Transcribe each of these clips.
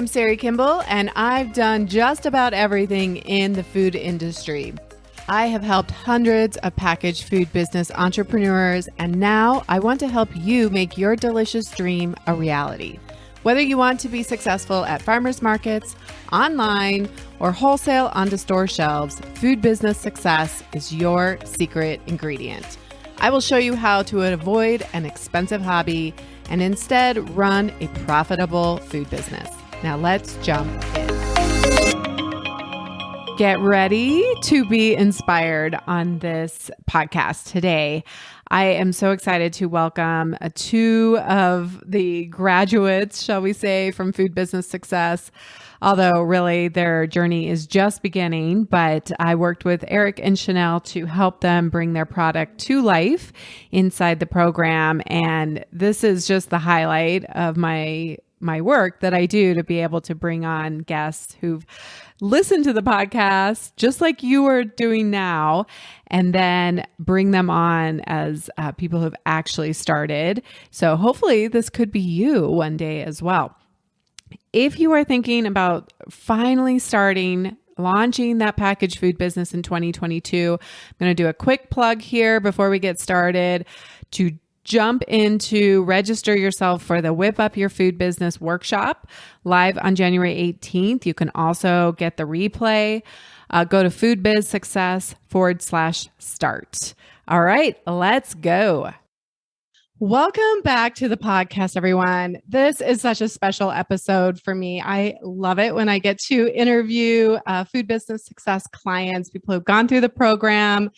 I'm Sari Kimbell, and I've done just about everything in the food industry. I have helped hundreds of packaged food business entrepreneurs, and now I want to help you make your delicious dream a reality. Whether you want to be successful at farmers markets, online, or wholesale onto store shelves, food business success is your secret ingredient. I will show you how to avoid an expensive hobby and instead run a profitable food business. Now let's jump in. Get ready to be inspired on this podcast today. I am so excited to welcome two of the graduates, shall we say, from Food Business Success. Although really their journey is just beginning, but I worked with Eric and Chennelle to help them bring their product to life inside the program. And this is just the highlight of my work that I do, to be able to bring on guests who've listened to the podcast just like you are doing now, and then bring them on as people who've actually started. So hopefully this could be you one day as well. If you are thinking about finally launching that packaged food business in 2022, I'm going to do a quick plug here before we get started to jump into register yourself for the Whip Up Your Food Business workshop live on January 18th. You can also get the replay. Go to foodbizsuccess.com/start. All right, let's go. Welcome back to the podcast, everyone. This is such a special episode for me. I love it when I get to interview food business success clients, people who've gone through the program,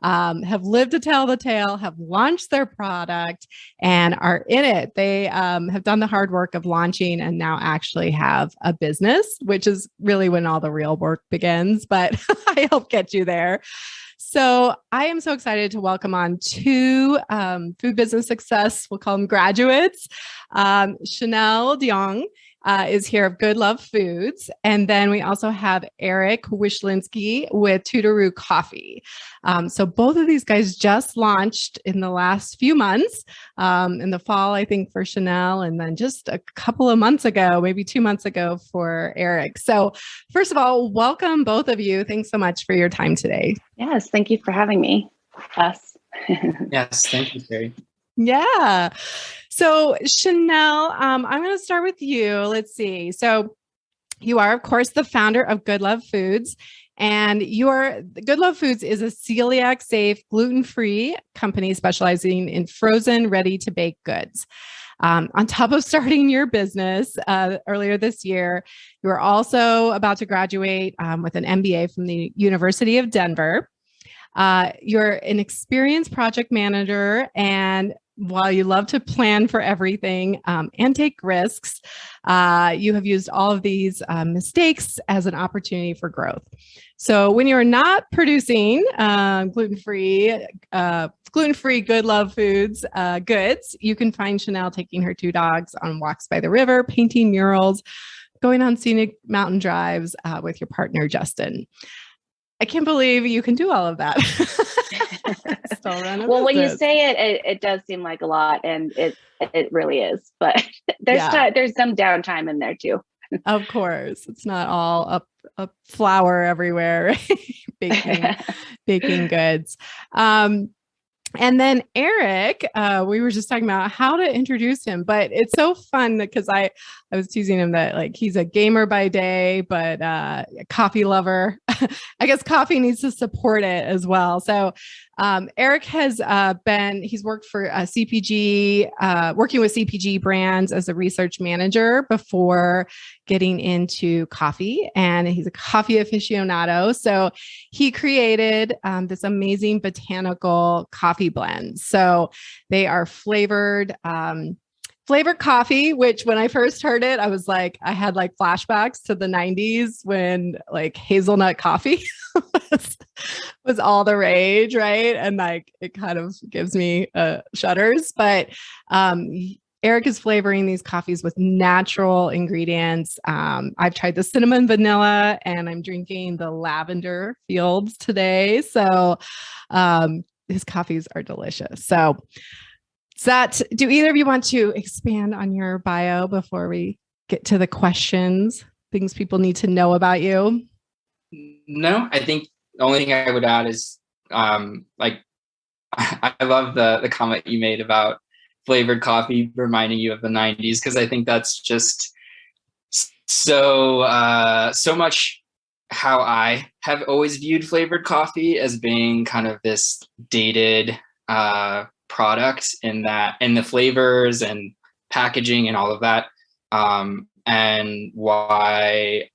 have lived to tell the tale, have launched their product, and are in it. They have done the hard work of launching and now actually have a business, which is really when all the real work begins, but I help get you there. So I am so excited to welcome on two Food Business Success, we'll call them graduates. Chennelle DeYoung is here of Good Love Foods. And then we also have Eric Wyszynski with Tuturu Coffee. So both of these guys just launched in the last few months, in the fall, I think, for Chennelle, and then just a couple of months ago, maybe 2 months ago for Eric. So first of all, welcome both of you. Thanks so much for your time today. Yes, thank you for having me. Us. Yes, thank you, Sari. Yeah. So Chennelle, I'm going to start with you. Let's see. So you are, of course, the founder of Good Love Foods, and Good Love Foods is a celiac safe, gluten-free company specializing in frozen, ready-to-bake goods. On top of starting your business earlier this year, you are also about to graduate with an MBA from the University of Denver. You're an experienced project manager, and while you love to plan for everything and take risks, you have used all of these mistakes as an opportunity for growth. So when you're not producing gluten-free Good Love Foods goods, you can find Chennelle taking her two dogs on walks by the river, painting murals, going on scenic mountain drives with your partner, Justin. I can't believe you can do all of that. Well, when you say it does seem like a lot, and it really is. But there's some downtime in there too. Of course, it's not all up flour everywhere, right? baking goods. And then Eric, we were just talking about how to introduce him, but it's so fun because I was teasing him that like he's a gamer by day, but a coffee lover. I guess coffee needs to support it as well. So Eric has he's worked for CPG, working with CPG brands as a research manager before getting into coffee, and he's a coffee aficionado. So he created this amazing botanical coffee blend. So they are flavored coffee, which when I first heard it, I had like flashbacks to the 90s when like hazelnut coffee was all the rage, right? And like it kind of gives me shudders. But Eric is flavoring these coffees with natural ingredients. I've tried the cinnamon vanilla, and I'm drinking the lavender fields today. So his coffees are delicious. So do either of you want to expand on your bio before we get to the questions, things people need to know about you? No, I think the only thing I would add is like I love the comment you made about flavored coffee reminding you of the 90s, because I think that's just so much how I have always viewed flavored coffee, as being kind of this dated product in the flavors and packaging and all of that. And why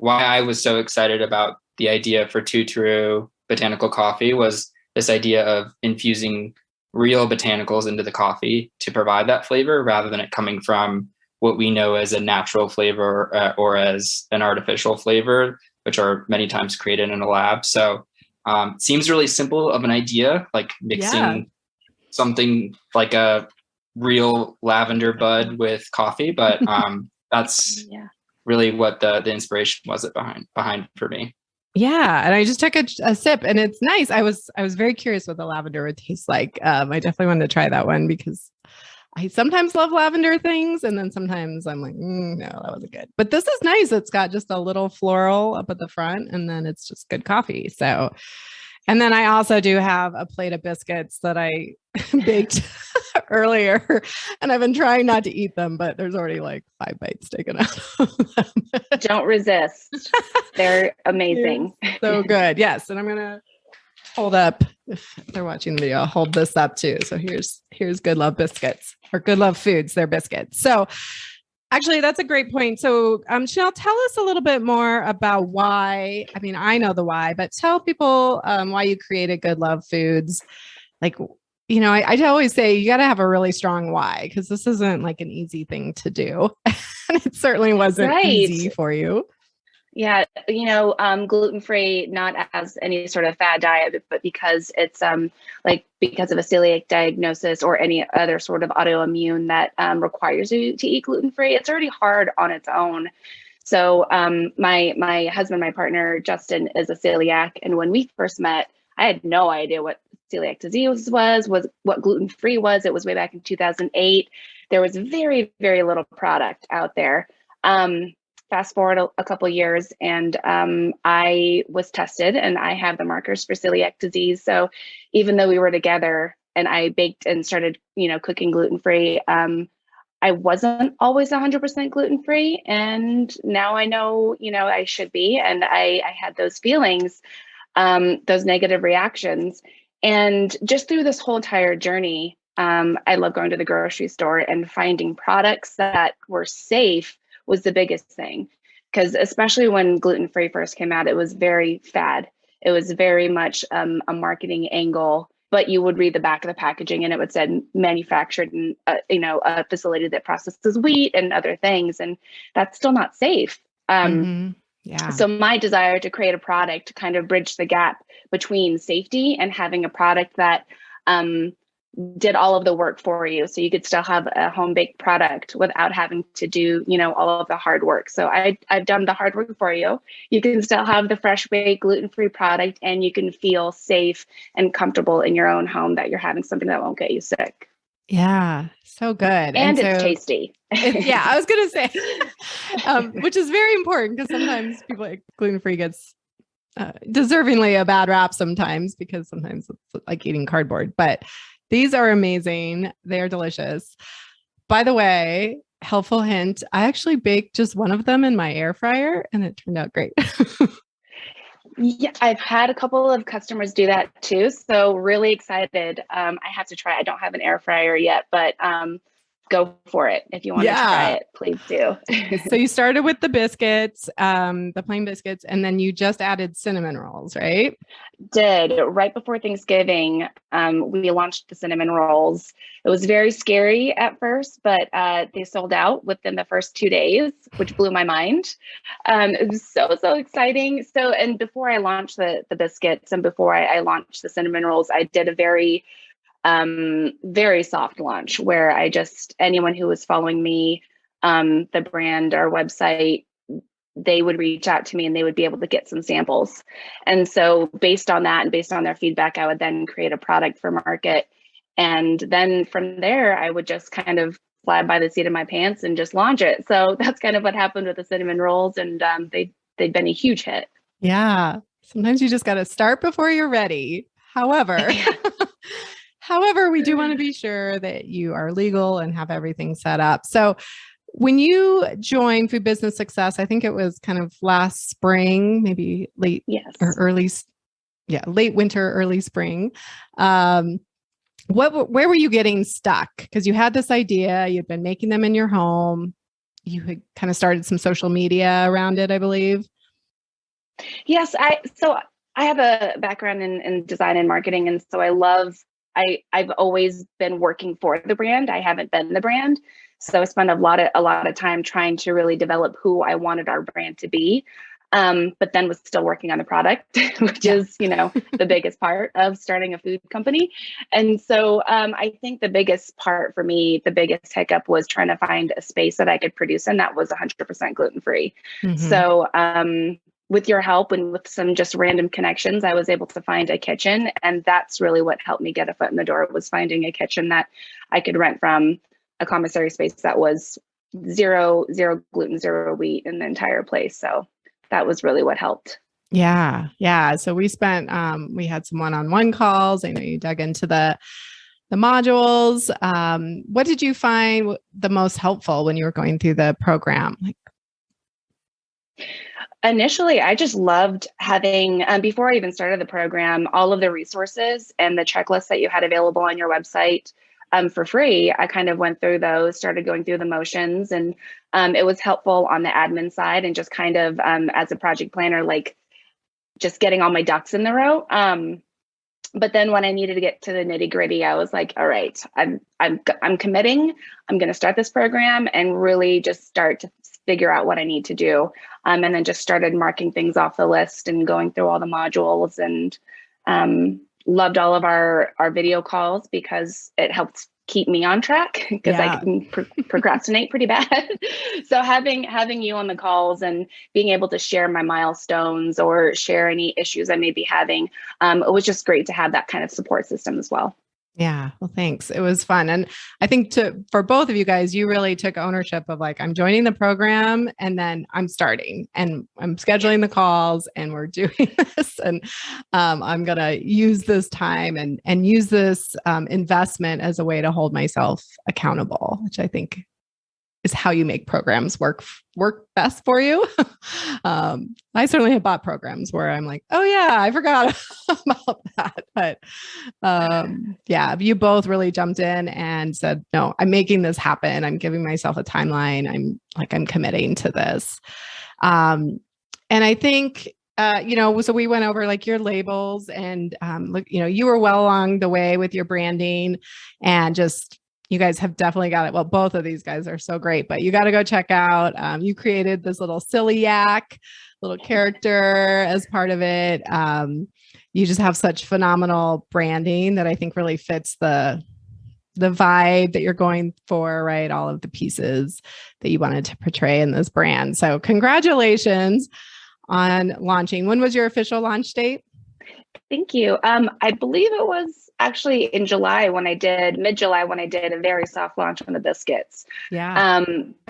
I was so excited about the idea for Tuturu botanical coffee was this idea of infusing real botanicals into the coffee to provide that flavor, rather than it coming from what we know as a natural flavor or as an artificial flavor, which are many times created in a lab. So it seems really simple of an idea, like mixing something like a real lavender bud with coffee, but that's really what the inspiration was behind for me. Yeah. And I just took a sip, and it's nice. I was very curious what the lavender would taste like. I definitely wanted to try that one, because I sometimes love lavender things, and then sometimes I'm like, no, that wasn't good. But this is nice. It's got just a little floral up at the front, and then it's just good coffee. So, and then I also do have a plate of biscuits that I baked earlier, and I've been trying not to eat them, but there's already like 5 bites taken out of them. Don't resist. They're amazing. So good. Yes. And I'm going to hold up, if they're watching the video, I'll hold this up too. So here's Good Love biscuits, or Good Love Foods, they're biscuits. So actually, that's a great point. So Chennelle, tell us a little bit more about why. I mean, I know the why, but tell people why you created Good Love Foods. Like, you know, I always say you got to have a really strong why, because this isn't like an easy thing to do. And it certainly wasn't easy for you. Yeah, you know, gluten-free, not as any sort of fad diet, but because it's because of a celiac diagnosis or any other sort of autoimmune that requires you to eat gluten-free, it's already hard on its own. So my husband, my partner, Justin, is a celiac. And when we first met, I had no idea what celiac disease was what gluten-free was. It was way back in 2008. There was very, very little product out there. Fast forward a couple years, and I was tested, and I have the markers for celiac disease. So even though we were together and I baked and started, cooking gluten-free, I wasn't always 100% gluten-free. And now I know, I should be. And I had those feelings, those negative reactions. And just through this whole entire journey, I love going to the grocery store and finding products that were safe was the biggest thing. Because especially when gluten-free first came out, it was very fad. It was very much a marketing angle, but you would read the back of the packaging and it would say manufactured in a facility that processes wheat and other things. And that's still not safe. Yeah. So my desire to create a product to kind of bridge the gap between safety and having a product that did all of the work for you, so you could still have a home baked product without having to do, all of the hard work. So I've done the hard work for you. You can still have the fresh baked gluten-free product, and you can feel safe and comfortable in your own home that you're having something that won't get you sick. Yeah, so good. And it's tasty. Yeah, I was going to say, which is very important, because sometimes people like gluten-free gets deservingly a bad rap sometimes, because sometimes it's like eating cardboard, but these are amazing. They are delicious. By the way, helpful hint, I actually baked just one of them in my air fryer, and it turned out great. Yeah, I've had a couple of customers do that too. So really excited. I have to try. I don't have an air fryer yet, but go for it. If you want to try it, please do. So you started with the biscuits, the plain biscuits, and then you just added cinnamon rolls, right? Did right before Thanksgiving. We launched the cinnamon rolls. It was very scary at first, but they sold out within the first 2 days, which blew my mind. It was so exciting. So, and before I launched the biscuits and before I launched the cinnamon rolls, I did a very soft launch where anyone who was following me, the brand, our website, they would reach out to me and they would be able to get some samples. And so based on that and based on their feedback, I would then create a product for market. And then from there, I would just kind of fly by the seat of my pants and just launch it. So that's kind of what happened with the cinnamon rolls, and they've been a huge hit. Yeah. Sometimes you just got to start before you're ready. However, however, we do want to be sure that you are legal and have everything set up. So when you joined Food Business Success, I think it was kind of last spring, maybe late or early, late winter, early spring. Where were you getting stuck? Because you had this idea, you'd been making them in your home. You had kind of started some social media around it, I believe. Yes, I have a background in design and marketing, and so I've always been working for the brand. I haven't been the brand. So I spent a lot of time trying to really develop who I wanted our brand to be. But then was still working on the product, which is, the biggest part of starting a food company. And so I think the biggest part for me, the biggest hiccup was trying to find a space that I could produce in that was 100% gluten-free. Mm-hmm. So with your help and with some just random connections, I was able to find a kitchen. And that's really what helped me get a foot in the door, was finding a kitchen that I could rent from, a commissary space that was zero gluten, zero wheat in the entire place. So that was really what helped. Yeah. Yeah. So we spent, we had some one-on-one calls. I know you dug into the modules. What did you find the most helpful when you were going through the program? Initially, I just loved having, before I even started the program, all of the resources and the checklists that you had available on your website for free. I kind of went through those, started going through the motions, and it was helpful on the admin side and just kind of as a project planner, like just getting all my ducks in the row. But then when I needed to get to the nitty gritty, I was like, all right, I'm committing. I'm going to start this program and really just start to figure out what I need to do. And then just started marking things off the list and going through all the modules, and loved all of our video calls because it helped keep me on track, because I can procrastinate pretty bad. So having you on the calls and being able to share my milestones or share any issues I may be having, it was just great to have that kind of support system as well. Yeah. Well, thanks. It was fun. And I think for both of you guys, you really took ownership of like, I'm joining the program and then I'm starting and I'm scheduling the calls and we're doing this, and I'm going to use this time and use this investment as a way to hold myself accountable, which I think is how you make programs work best for you. I certainly have bought programs where I'm like, oh yeah, I forgot about that. But you both really jumped in and said, no, I'm making this happen. I'm giving myself a timeline. I'm committing to this. And I think, so we went over like your labels and, you were well along the way with your branding, and just, you guys have definitely got it. Well, both of these guys are so great, but you got to go check out. You created this little silly yak, little character as part of it. You just have such phenomenal branding that I think really fits the vibe that you're going for, right? All of the pieces that you wanted to portray in this brand. So congratulations on launching. When was your official launch date? Thank you. I believe it was actually in July mid-July when I did a very soft launch on the biscuits. Yeah.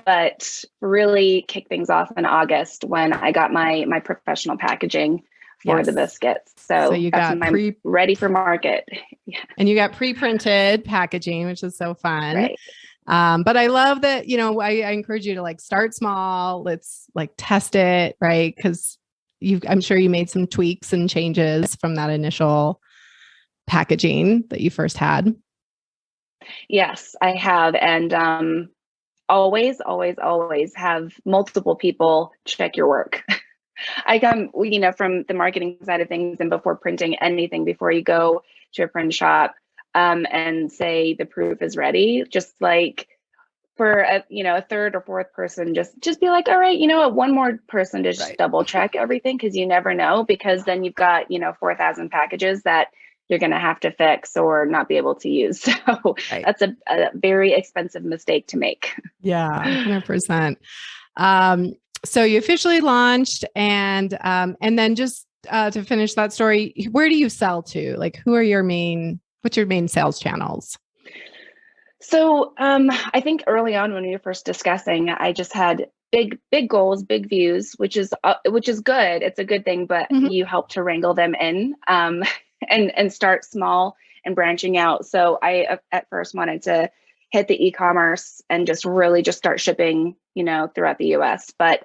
But really kicked things off in August when I got my professional packaging for the biscuits. So you got ready for market. Yeah. And you got pre-printed packaging, which is so fun. Right. But I love that, I encourage you to like start small. Let's like test it, right? Because I'm sure you made some tweaks and changes from that initial packaging that you first had. Yes, I have. And always have multiple people check your work. I come, from the marketing side of things, and before printing anything, before you go to a print shop and say the proof is ready, just like for a third or fourth person, just be like, all right, one more person to just double check everything, because you never know, because then you've got 4,000 packages that you're going to have to fix or not be able to use. So that's a very expensive mistake to make. Yeah, 100%. So you officially launched, and then just to finish that story, where do you sell to? Like, what's your main sales channels? So I think early on when we were first discussing, I just had big goals, big views, which is good. It's a good thing, but Mhm. you help to wrangle them in and start small and branching out. So I at first wanted to hit the e-commerce and just really just start shipping, throughout the US. But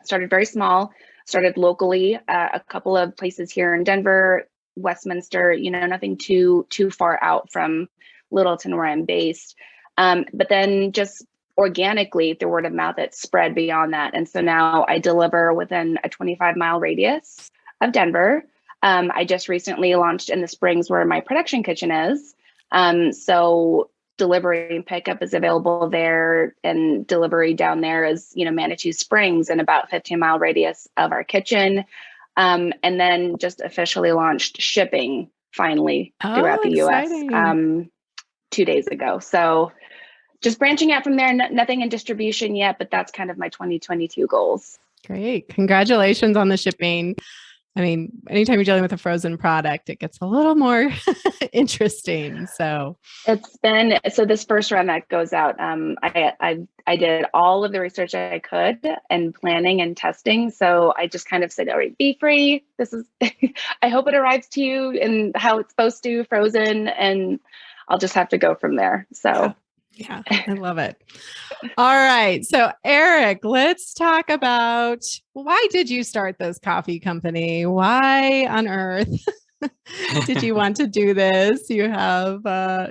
started very small, started locally, a couple of places here in Denver, Westminster, nothing too far out from Littleton where I'm based. But then just organically through word of mouth, it spread beyond that. And so now I deliver within a 25-mile radius of Denver. I just recently launched in the Springs where my production kitchen is. So delivery and pickup is available there, and delivery down there is, Manitou Springs in about 15-mile radius of our kitchen. And then just officially launched shipping finally throughout the exciting. US 2 days ago. So just branching out from there, nothing in distribution yet, but that's kind of my 2022 goals. Great. Congratulations on the shipping. I mean, anytime you're dealing with a frozen product, it gets a little more interesting. So this first run that goes out, I did all of the research I could and planning and testing. So I just kind of said, all right, be free. This is, I hope it arrives to you and how it's supposed to, frozen, and I'll just have to go from there. So yeah, I love it. All right. So Eric, let's talk about, why did you start this coffee company? Why on earth did you want to do this? You have,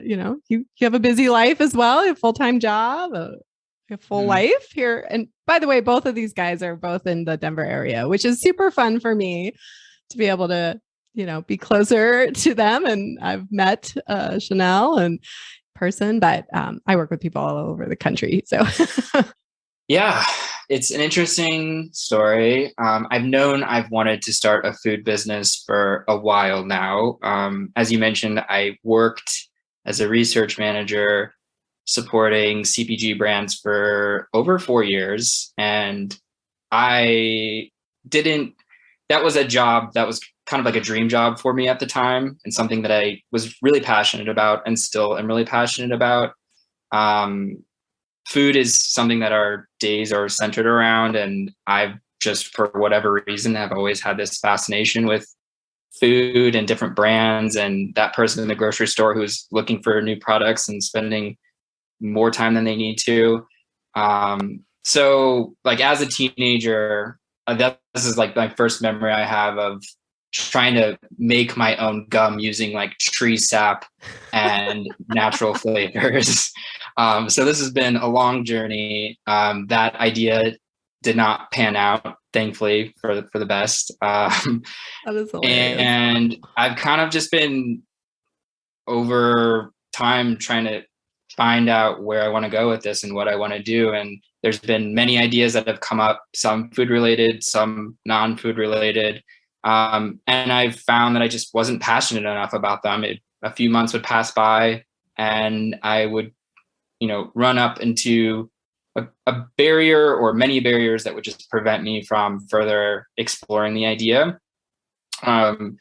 you have a busy life as well, a full-time job, a full life here. And by the way, both of these guys are both in the Denver area, which is super fun for me to be able to, be closer to them. And I've met Chennelle and person, but I work with people all over the country. So yeah, it's an interesting story. I've wanted to start a food business for a while now. As you mentioned, I worked as a research manager supporting CPG brands for over 4 years. And that was a job that was kind of like a dream job for me at the time, and something that I was really passionate about and still am really passionate about. Food is something that our days are centered around, and I've just, for whatever reason, have always had this fascination with food and different brands, and that person in the grocery store who's looking for new products and spending more time than they need to. So like as a teenager, this is like my first memory I have of trying to make my own gum using like tree sap and natural flavors. So this has been a long journey. That idea did not pan out, thankfully, for the best. That is hilarious. And I've kind of just been over time trying to find out where I want to go with this and what I want to do. And there's been many ideas that have come up, some food related, some non-food related. And I've found that I just wasn't passionate enough about them. A few months would pass by and I would, run up into a barrier or many barriers that would just prevent me from further exploring the idea. And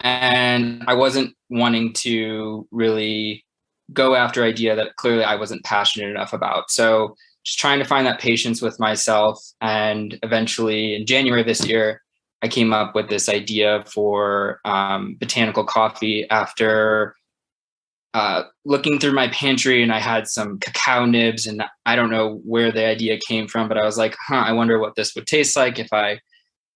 I wasn't wanting to really go after idea that clearly I wasn't passionate enough about. So just trying to find that patience with myself. And eventually in January of this year, I came up with this idea for botanical coffee after looking through my pantry, and I had some cacao nibs, and I don't know where the idea came from, but I was like, I wonder what this would taste like if I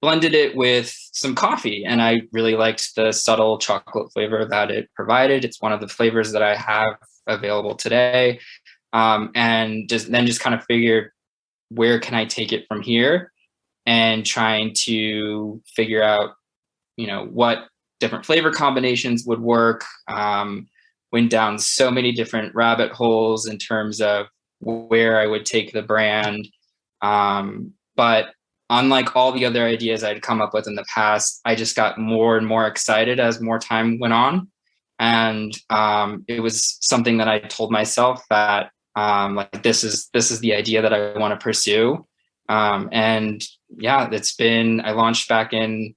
blended it with some coffee. And I really liked the subtle chocolate flavor that it provided. It's one of the flavors that I have available today. And just kind of figured, where can I take it from here? And trying to figure out, what different flavor combinations would work. Went down so many different rabbit holes in terms of where I would take the brand. But unlike all the other ideas I'd come up with in the past, I just got more and more excited as more time went on. And it was something that I told myself that this is the idea that I want to pursue. And yeah, I launched back in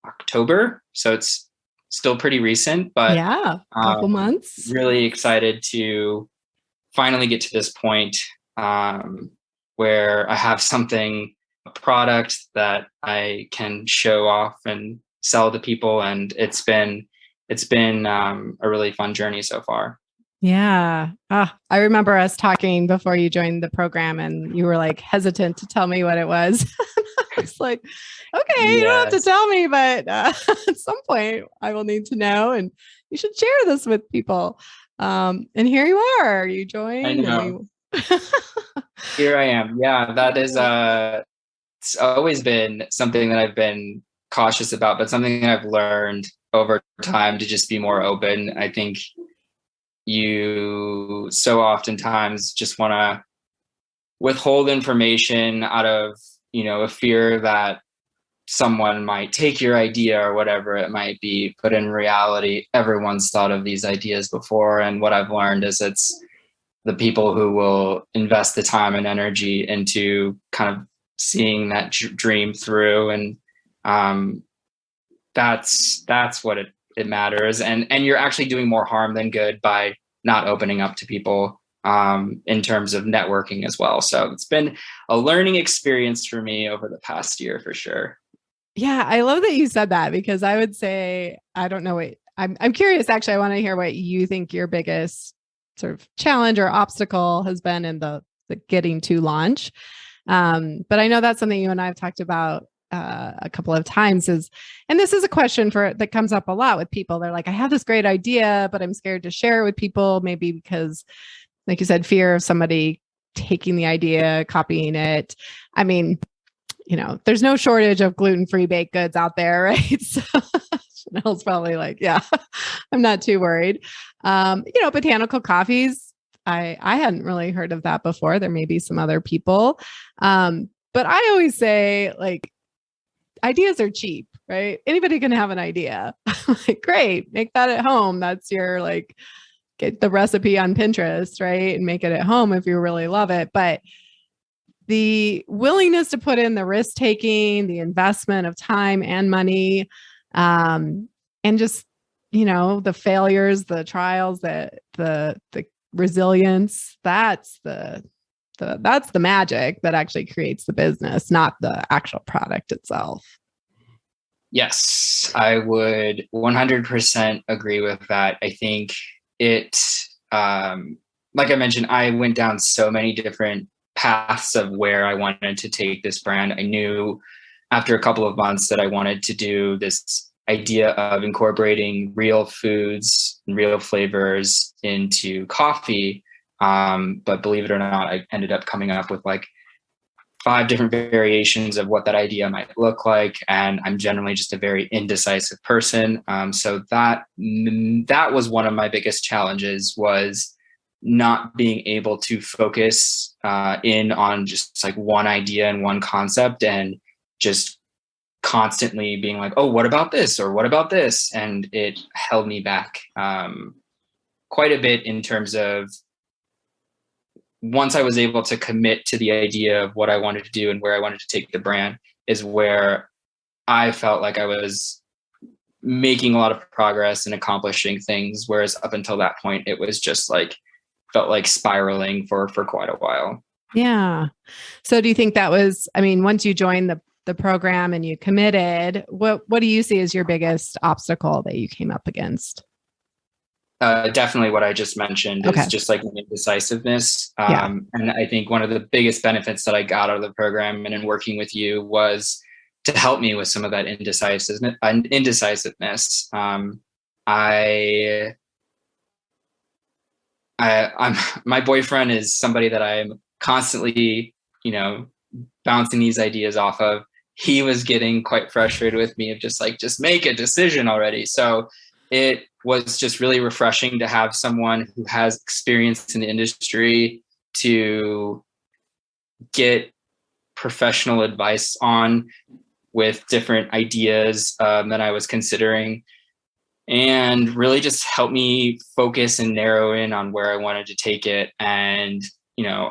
October, so it's still pretty recent, but yeah, a couple months. Really excited to finally get to this point where I have something, a product that I can show off and sell to people. And it's been a really fun journey so far. Yeah. I remember us talking before you joined the program and you were like hesitant to tell me what it was. I was like, okay, you don't have to tell me, but at some point I will need to know and you should share this with people. And here you are, you joined. I know. Here I am. Yeah, that is, it's always been something that I've been cautious about, but something that I've learned over time to just be more open. I think you so oftentimes just want to withhold information out of, a fear that someone might take your idea or whatever it might be. But in reality, everyone's thought of these ideas before. And what I've learned is it's the people who will invest the time and energy into kind of seeing that dream through. And that's what it matters. And you're actually doing more harm than good by not opening up to people in terms of networking as well. So it's been a learning experience for me over the past year for sure. Yeah, I love that you said that because I would say, I don't know what I'm curious. Actually, I want to hear what you think your biggest sort of challenge or obstacle has been in the getting to launch. But I know that's something you and I have talked about a couple of times and this is a question that comes up a lot with people. They're like, I have this great idea, but I'm scared to share it with people, maybe because, like you said, fear of somebody taking the idea, copying it. I mean, there's no shortage of gluten-free baked goods out there, right? So Chennelle's probably like, yeah, I'm not too worried. Botanical coffees. I hadn't really heard of that before. There may be some other people. But I always say, like, ideas are cheap, right? Anybody can have an idea. Like, great, make that at home. That's your get the recipe on Pinterest, right? And make it at home if you really love it. But the willingness to put in the risk taking, the investment of time and money, and just, the failures, the trials, the resilience, that's the magic that actually creates the business, not the actual product itself. Yes, I would 100% agree with that. I think it, like I mentioned, I went down so many different paths of where I wanted to take this brand. I knew after a couple of months that I wanted to do this idea of incorporating real foods and real flavors into coffee. But believe it or not, I ended up coming up with 5 different variations of what that idea might look like. And I'm generally just a very indecisive person. So that was one of my biggest challenges, was not being able to focus in on just one idea and one concept, and just constantly being like, oh, what about this? Or what about this? And it held me back quite a bit in terms of, once I was able to commit to the idea of what I wanted to do and where I wanted to take the brand, is where I felt like I was making a lot of progress and accomplishing things. Whereas up until that point, it was just felt like spiraling for quite a while. Yeah. So do you think that was, once you joined the program and you committed, what do you see as your biggest obstacle that you came up against? Definitely what I just mentioned is just indecisiveness. And I think one of the biggest benefits that I got out of the program and in working with you was to help me with some of that indecisiveness. My boyfriend is somebody that I'm constantly, bouncing these ideas off of. He was getting quite frustrated with me of just make a decision already. So it was just really refreshing to have someone who has experience in the industry to get professional advice on, with different ideas that I was considering, and really just help me focus and narrow in on where I wanted to take it. And,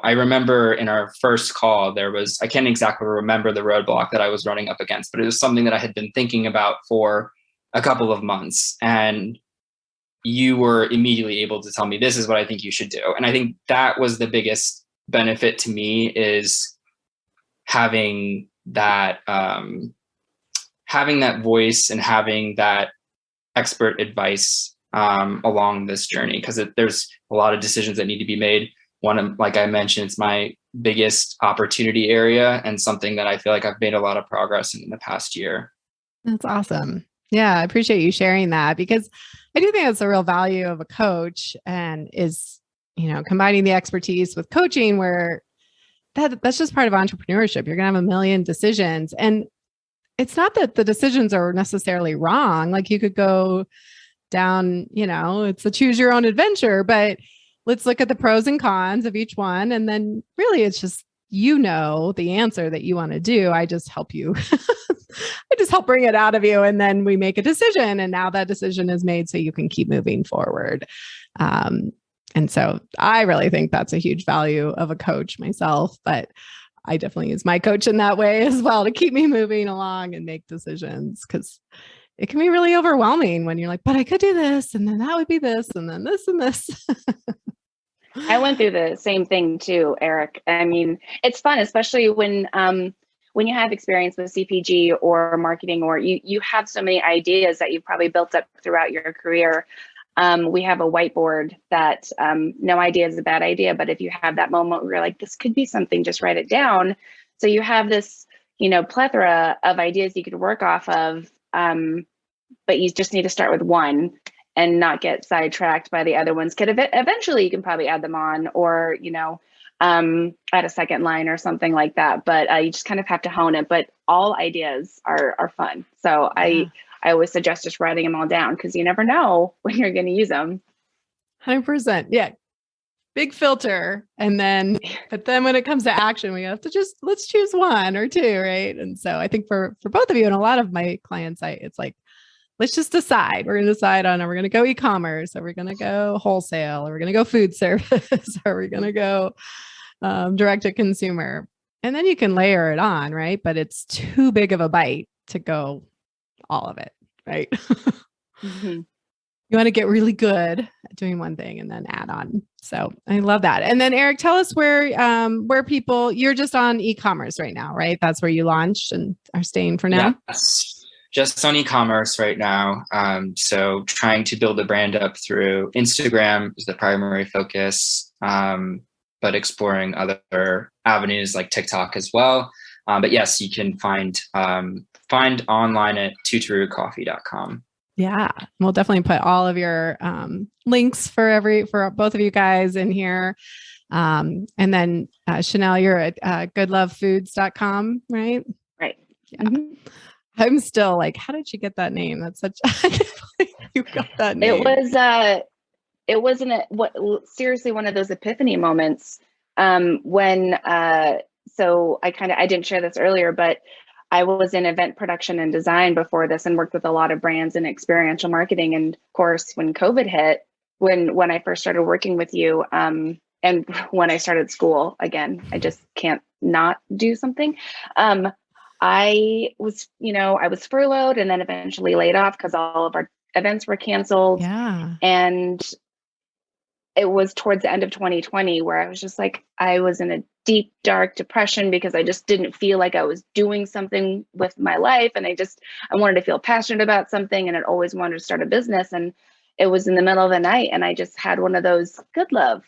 I remember in our first call, I can't exactly remember the roadblock that I was running up against, but it was something that I had been thinking about for a couple of months. And you were immediately able to tell me, this is what I think you should do. And I think that was the biggest benefit to me, is having that voice and having that expert advice along this journey, because there's a lot of decisions that need to be made. Like I mentioned, it's my biggest opportunity area and something that I feel like I've made a lot of progress in the past year. That's awesome. Yeah, I appreciate you sharing that, because I do think that's the real value of a coach, and is, combining the expertise with coaching, where that's just part of entrepreneurship. You're going to have a million decisions, and it's not that the decisions are necessarily wrong. Like, you could go down, it's a choose your own adventure, but let's look at the pros and cons of each one. And then really it's just, the answer that you want to do. I just help you. I just help bring it out of you. And then we make a decision. And now that decision is made so you can keep moving forward. And so I really think that's a huge value of a coach myself, but I definitely use my coach in that way as well, to keep me moving along and make decisions, because it can be really overwhelming when you're like, but I could do this, and then that would be this, and then this and this. I went through the same thing too, Eric. I mean, it's fun, especially when you have experience with CPG or marketing, or you have so many ideas that you've probably built up throughout your career. We have a whiteboard that no idea is a bad idea, but if you have that moment where you're like, this could be something, just write it down. So you have this, plethora of ideas you could work off of, but you just need to start with one and not get sidetracked by the other ones. Eventually you can probably add them on, or, add a second line or something like that, but you just kind of have to hone it. But all ideas are fun. So yeah. I always suggest just writing them all down, because you never know when you're going to use them. 100%. Yeah. Big filter. But then when it comes to action, we have to let's choose one or two. Right. And so I think for both of you and a lot of my clients, it's like, let's just decide. We're going to decide on, are we going to go e-commerce? Are we going to go wholesale? Are we going to go food service? Are we going to go direct to consumer? And then you can layer it on, right? But it's too big of a bite to go all of it, right? Mm-hmm. You want to get really good at doing one thing and then add on. So I love that. And then Eric, tell us where people, you're just on e-commerce right now, right? That's where you launched and are staying for now? Yes. Just on e-commerce right now. So trying to build a brand up through Instagram is the primary focus, but exploring other avenues like TikTok as well. But yes, you can find online at tuturucoffee.com. Yeah, we'll definitely put all of your links for both of you guys in here. And then Chennelle, you're at goodlovefoods.com, right? Right. Yeah. Mm-hmm. I'm still like, how did you get that name? That's such, you got that name. Seriously one of those epiphany moments when, so I didn't share this earlier, but I was in event production and design before this and worked with a lot of brands in experiential marketing. And of course, when COVID hit, when I first started working with you, and when I started school again, I just can't not do something. I was furloughed and then eventually laid off because all of our events were canceled. Yeah. And it was towards the end of 2020 where I was just like, I was in a deep, dark depression because I just didn't feel like I was doing something with my life. And I wanted to feel passionate about something, and I'd always wanted to start a business. And it was in the middle of the night and I just had one of those, good love.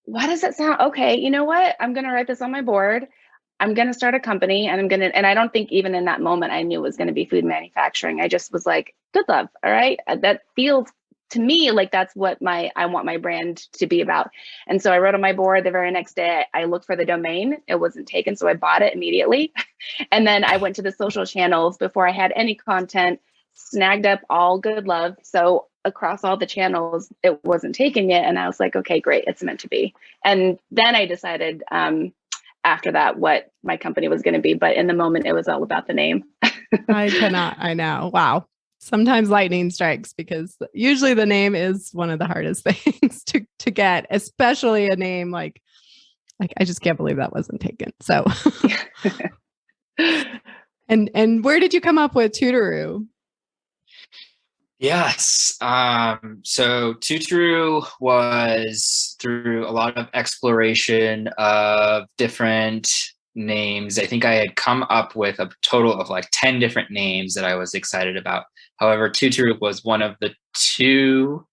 Why does that sound? Okay, you know what? I'm going to write this on my board. I'm going to start a company, and I don't think even in that moment I knew it was going to be food manufacturing. I just was like, good love. All right. That feels to me like that's what I want my brand to be about. And so I wrote on my board the very next day. I looked for the domain. It wasn't taken, so I bought it immediately. And then I went to the social channels before I had any content, snagged up all good love. So across all the channels, it wasn't taken yet. And I was like, okay, great. It's meant to be. And then I decided after that what my company was going to be. But in the moment, it was all about the name. I know. Wow. Sometimes lightning strikes, because usually the name is one of the hardest things to get, especially a name like I just can't believe that wasn't taken. So, and where did you come up with Tuturu? Yes. So Tuturu was through a lot of exploration of different names. I think I had come up with a total of like 10 different names that I was excited about. However, Tuturu was one of the 2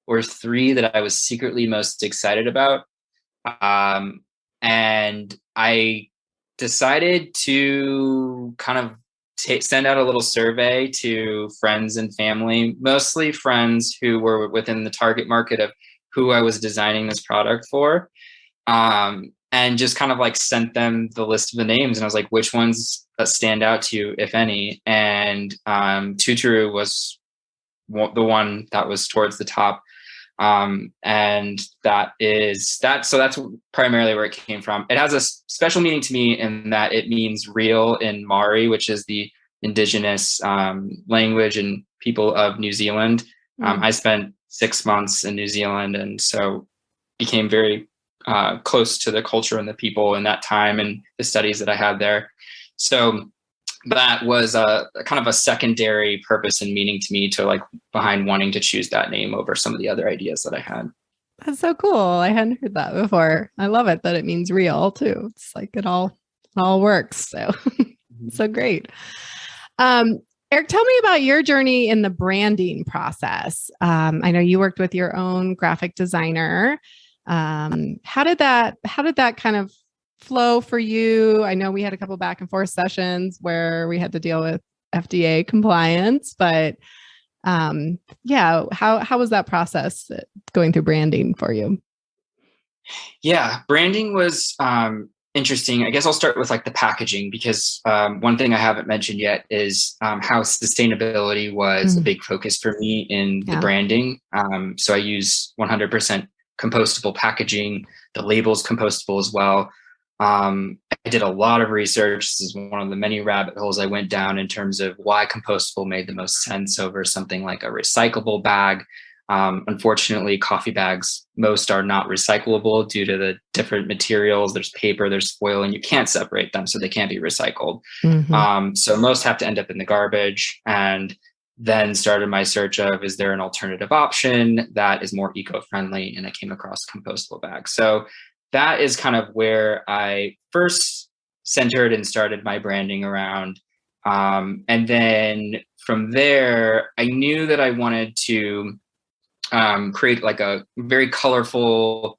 or 3 that I was secretly most excited about. And I decided to kind of send out a little survey to friends and family, mostly friends who were within the target market of who I was designing this product for. And just kind of like sent them the list of the names. And I was like, which ones stand out to you, if any? And Tuturu was the one that was towards the top. And so that's primarily where it came from. It has a special meaning to me in that it means real in Maori, which is the indigenous language and people of New Zealand. I spent 6 months in New Zealand, and so became very close to the culture and the people in that time and the studies that I had there. So that was a kind of a secondary purpose and meaning to me, to like behind wanting to choose that name over some of the other ideas that I had. That's so cool. I hadn't heard that before. I love it that it means real too. It's like it all works. So so great. Eric, tell me about your journey in the branding process. I know you worked with your own graphic designer. How did that kind of flow for you? I know we had a couple back and forth sessions where we had to deal with FDA compliance, but how was that process going through branding for you? Yeah, branding was interesting. I guess I'll start with like the packaging, because one thing I haven't mentioned yet is how sustainability was a big focus for me in the branding. So I use 100% compostable packaging. The label's compostable as well. I did a lot of research. This is one of the many rabbit holes I went down in terms of why compostable made the most sense over something like a recyclable bag. Unfortunately, coffee bags, most are not recyclable due to the different materials. There's paper, there's foil, and you can't separate them, so they can't be recycled. So most have to end up in the garbage. And then started my search of, is there an alternative option that is more eco-friendly? And I came across compostable bags. So that is kind of where I first centered and started my branding around. And then from there, I knew that I wanted to create like a very colorful,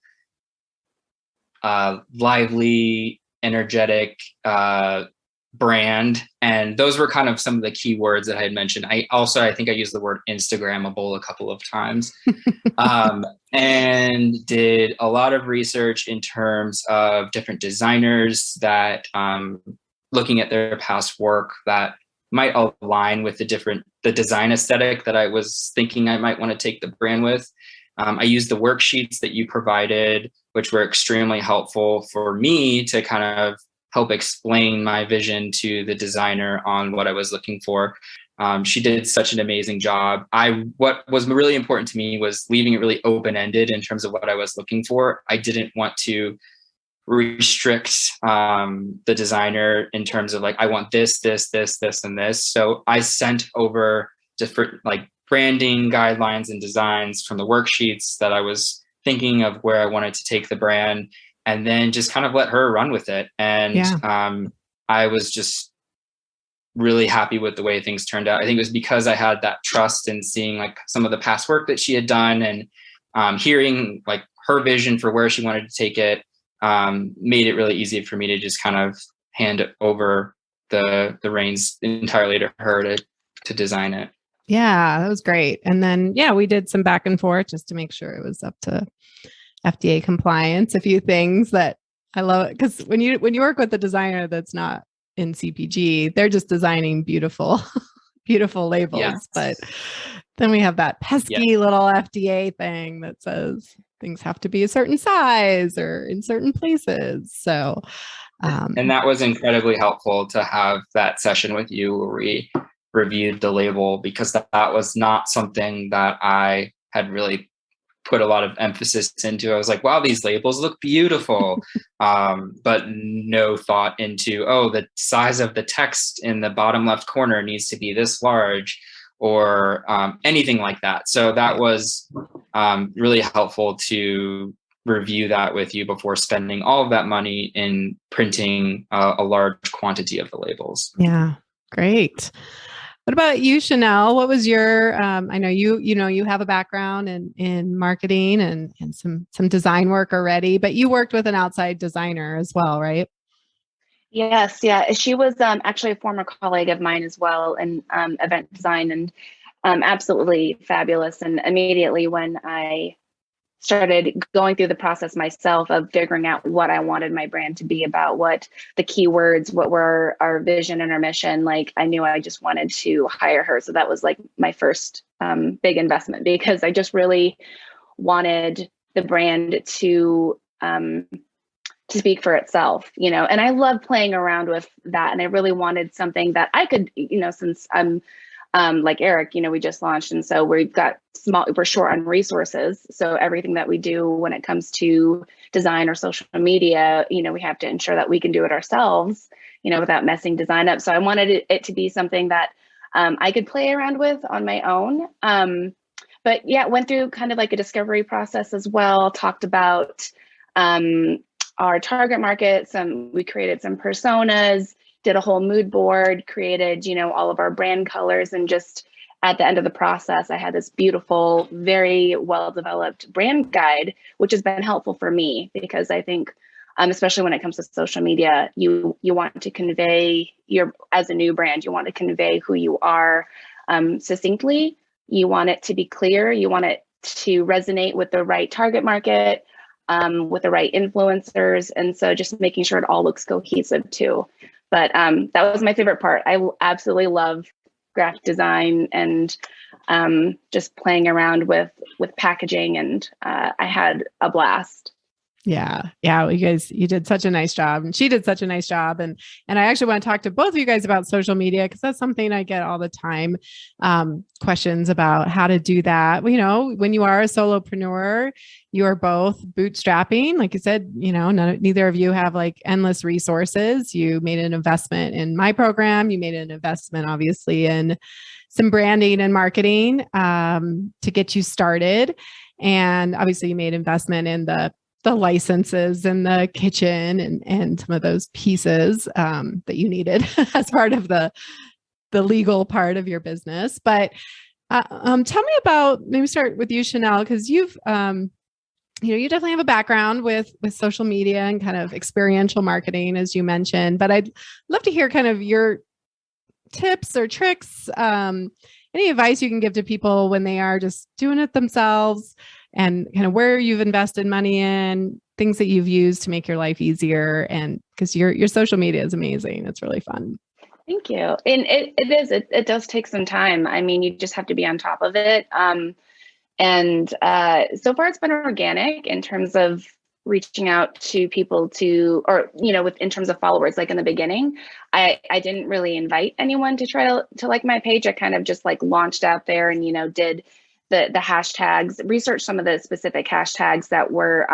lively, energetic brand. And those were kind of some of the key words that I had mentioned. I think I used the word Instagrammable a couple of times. And did a lot of research in terms of different designers that looking at their past work that might align with the design aesthetic that I was thinking I might want to take the brand with. I used the worksheets that you provided, which were extremely helpful for me to kind of help explain my vision to the designer on what I was looking for. She did such an amazing job. What was really important to me was leaving it really open-ended in terms of what I was looking for. I didn't want to restrict the designer in terms of like, I want this, and this. So I sent over different like branding guidelines and designs from the worksheets that I was thinking of where I wanted to take the brand, and then just kind of let her run with it. And I was just really happy with the way things turned out. I think it was because I had that trust in seeing like some of the past work that she had done, and hearing like her vision for where she wanted to take it, made it really easy for me to just kind of hand over the reins entirely to her to design it. Yeah, that was great. And then, we did some back and forth just to make sure it was up to FDA compliance. A few things that I love, because when you work with a designer that's not in CPG, they're just designing beautiful labels. Yes. But then we have that pesky little FDA thing that says things have to be a certain size or in certain places. So, and that was incredibly helpful to have that session with you where we reviewed the label, because that was not something that I had really put a lot of emphasis into. I was like, wow, these labels look beautiful. But no thought into, the size of the text in the bottom left corner needs to be this large. or anything like that. So that was really helpful to review that with you before spending all of that money in printing a large quantity of the labels. Yeah, great. What about you, Chennelle? What was your, I know you have a background in marketing and some design work already, but you worked with an outside designer as well, right? Yes, yeah. She was actually a former colleague of mine as well in event design, and absolutely fabulous. And immediately when I started going through the process myself of figuring out what I wanted my brand to be about, what the keywords, what were our vision and our mission, like I knew I just wanted to hire her. So that was like my first big investment, because I just really wanted the brand to speak for itself, and I love playing around with that. And I really wanted something that I could, since I'm like Eric, we just launched. And so we're short on resources. So everything that we do when it comes to design or social media, we have to ensure that we can do it ourselves, without messing design up. So I wanted it to be something that I could play around with on my own. But yeah, went through kind of like a discovery process as well, talked about our target market, we created some personas, did a whole mood board, created, all of our brand colors. And just at the end of the process, I had this beautiful, very well-developed brand guide, which has been helpful for me, because I think, especially when it comes to social media, you want to convey as a new brand, you want to convey who you are succinctly. You want it to be clear. You want it to resonate with the right target market, with the right influencers. And so just making sure it all looks cohesive too. But that was my favorite part. I absolutely love graphic design and just playing around with packaging, and I had a blast. Yeah. You did such a nice job, and she did such a nice job. And I actually want to talk to both of you guys about social media, because that's something I get all the time, questions about how to do that. When you are a solopreneur, you are both bootstrapping. Like you said, neither of you have like endless resources. You made an investment in my program. You made an investment, obviously, in some branding and marketing to get you started. And obviously you made investment in the licenses and the kitchen and some of those pieces that you needed as part of the legal part of your business. But tell me about, maybe start with you, Chennelle, because you've you definitely have a background with social media and kind of experiential marketing, as you mentioned. But I'd love to hear kind of your tips or tricks, any advice you can give to people when they are just doing it themselves, and kind of where you've invested money in, things that you've used to make your life easier. And because your social media is amazing. It's really fun. Thank you. And it does take some time. I mean, you just have to be on top of it. And so far it's been organic in terms of reaching out to people in terms of followers. Like in the beginning, I didn't really invite anyone to try to like my page. I kind of just like launched out there and, did the hashtags, researched some of the specific hashtags that were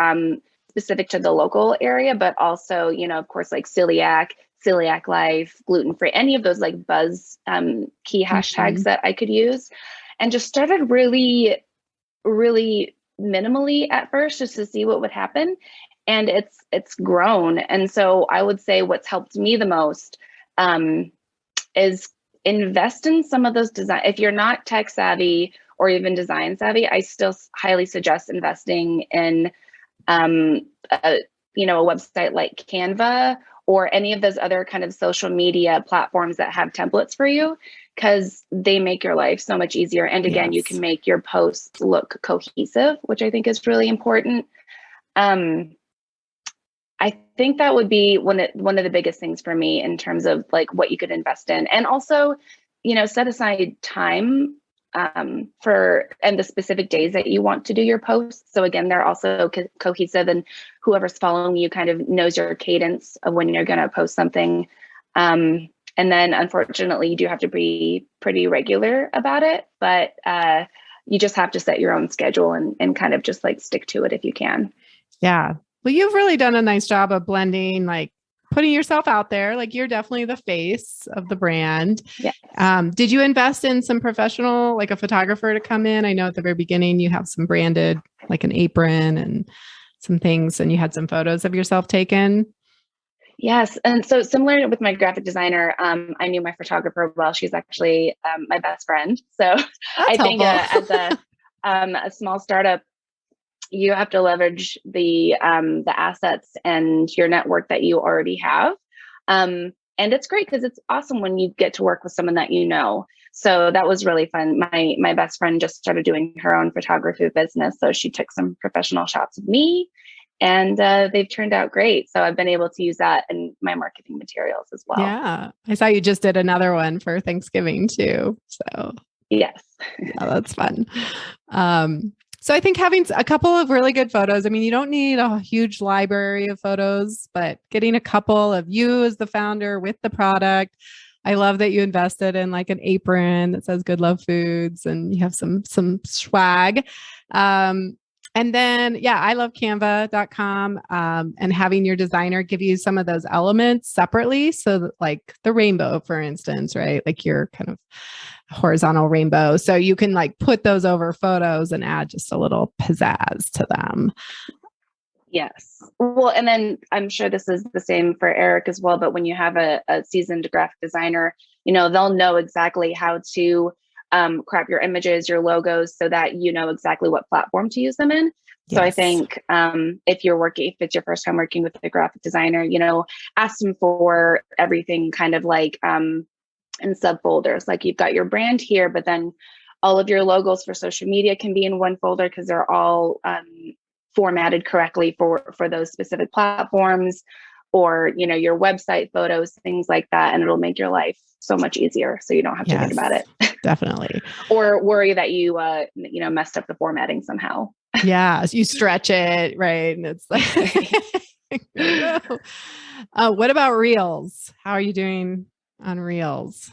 specific to the local area, but also, of course, like celiac life, gluten-free, any of those like buzz key hashtags that I could use, and just started really, really minimally at first, just to see what would happen. And it's grown. And so I would say what's helped me the most is invest in some of those design. If you're not tech savvy or even design savvy, I still highly suggest investing in a website like Canva or any of those other kind of social media platforms that have templates for you, because they make your life so much easier. And again, you can make your posts look cohesive, which I think is really important. I think that would be one of the biggest things for me in terms of like what you could invest in. And also, set aside time and the specific days that you want to do your posts. So again, they're also cohesive, and whoever's following you kind of knows your cadence of when you're going to post something. And then unfortunately, you do have to be pretty regular about it, but you just have to set your own schedule and kind of just like stick to it if you can. Yeah. Well, you've really done a nice job of blending like putting yourself out there. Like you're definitely the face of the brand. Yeah. Did you invest in some professional, like a photographer to come in? I know at the very beginning you have some branded, like an apron and some things, and you had some photos of yourself taken. Yes. And so similar with my graphic designer, I knew my photographer well. She's actually my best friend. So I think as a small startup, you have to leverage the assets and your network that you already have. And it's great because it's awesome when you get to work with someone that you know. So that was really fun. My best friend just started doing her own photography business. So she took some professional shots of me, and they've turned out great. So I've been able to use that in my marketing materials as well. Yeah. I saw you just did another one for Thanksgiving too. So yes. Yeah, that's fun. So I think having a couple of really good photos, I mean, you don't need a huge library of photos, but getting a couple of you as the founder with the product. I love that you invested in like an apron that says Good Love Foods, and you have some swag. And then, yeah, I love canva.com, and having your designer give you some of those elements separately. So that, like the rainbow, for instance, right? Like your kind of horizontal rainbow. So you can like put those over photos and add just a little pizzazz to them. Yes. Well, and then I'm sure this is the same for Eric as well, but when you have a seasoned graphic designer, they'll know exactly how to crop your images, your logos, so that you know exactly what platform to use them in. So I think if it's your first time working with a graphic designer, ask them for everything kind of like in subfolders. Like you've got your brand here, but then all of your logos for social media can be in one folder because they're all formatted correctly for those specific platforms, or your website photos, things like that, and it'll make your life so much easier, so you don't have to think about it. Definitely. Or worry that you messed up the formatting somehow. Yeah, you stretch it, right? And it's like what about Reels? How are you doing on Reels?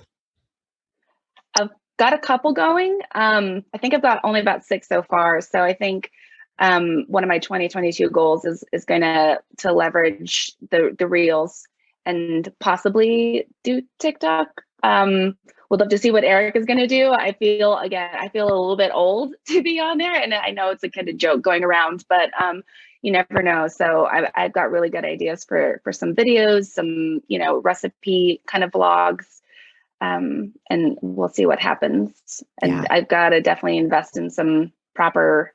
I've got a couple going. I think I've got only about 6 so far. So I think one of my 2022 goals is going to leverage the Reels and possibly do TikTok. Would love to see what Eric is going to do. I feel a little bit old to be on there, and I know it's a kind of joke going around, but you never know. So I've got really good ideas for some videos, some recipe kind of vlogs, and we'll see what happens. And I've got to definitely invest in some proper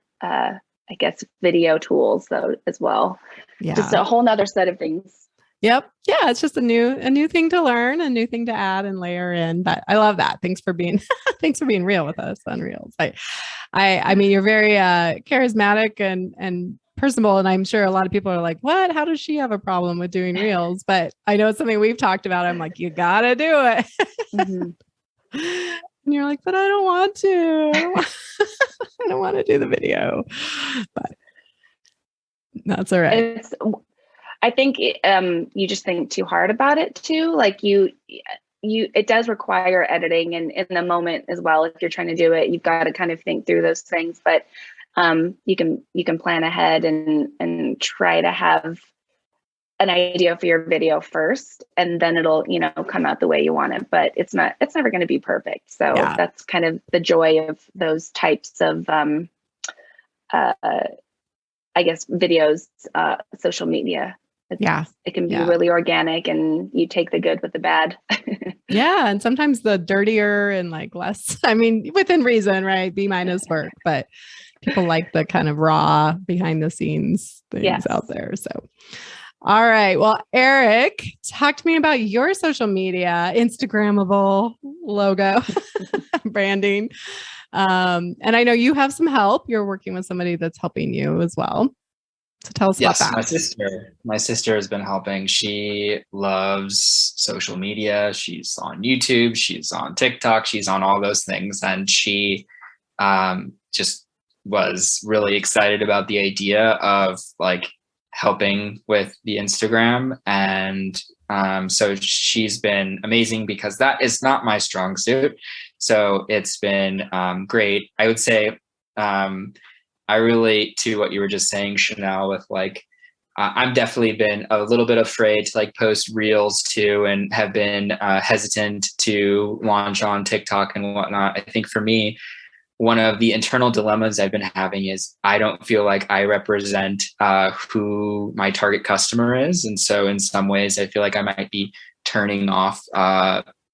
video tools though as well. Yeah. Just a whole nother set of things. Yep. Yeah. It's just a new thing to learn, a new thing to add and layer in. But I love that. Thanks for being real with us on Reels. I mean, you're very charismatic and personable. And I'm sure a lot of people are like, what? How does she have a problem with doing Reels? But I know it's something we've talked about. I'm like, you gotta do it. Mm-hmm. And you're like, but I don't want to. I don't want to do the video. But that's all right. I think you just think too hard about it too. Like it does require editing and in the moment as well. If you're trying to do it, you've got to kind of think through those things. But you can plan ahead and try to have an idea for your video first, and then it'll come out the way you want it. But it's never going to be perfect. So that's kind of the joy of those types of videos, social media. It can be really organic, and you take the good with the bad. Yeah. And sometimes the dirtier and like less, I mean, within reason, right? B- work, but people like the kind of raw behind the scenes things out there. So, all right. Well, Eric, talk to me about your social media, Instagrammable logo branding. And I know you have some help. You're working with somebody that's helping you as well. So tell us about that. My sister has been helping. She loves social media. She's on YouTube. She's on TikTok. She's on all those things. And she just was really excited about the idea of like helping with the Instagram. And so she's been amazing because that is not my strong suit. So it's been great. I would say I relate to what you were just saying, Chennelle, with like I'm definitely been a little bit afraid to like post reels too, and have been hesitant to launch on TikTok and whatnot. I think for me, one of the internal dilemmas I've been having is I don't feel like I represent who my target customer is. And so in some ways, I feel like I might be turning off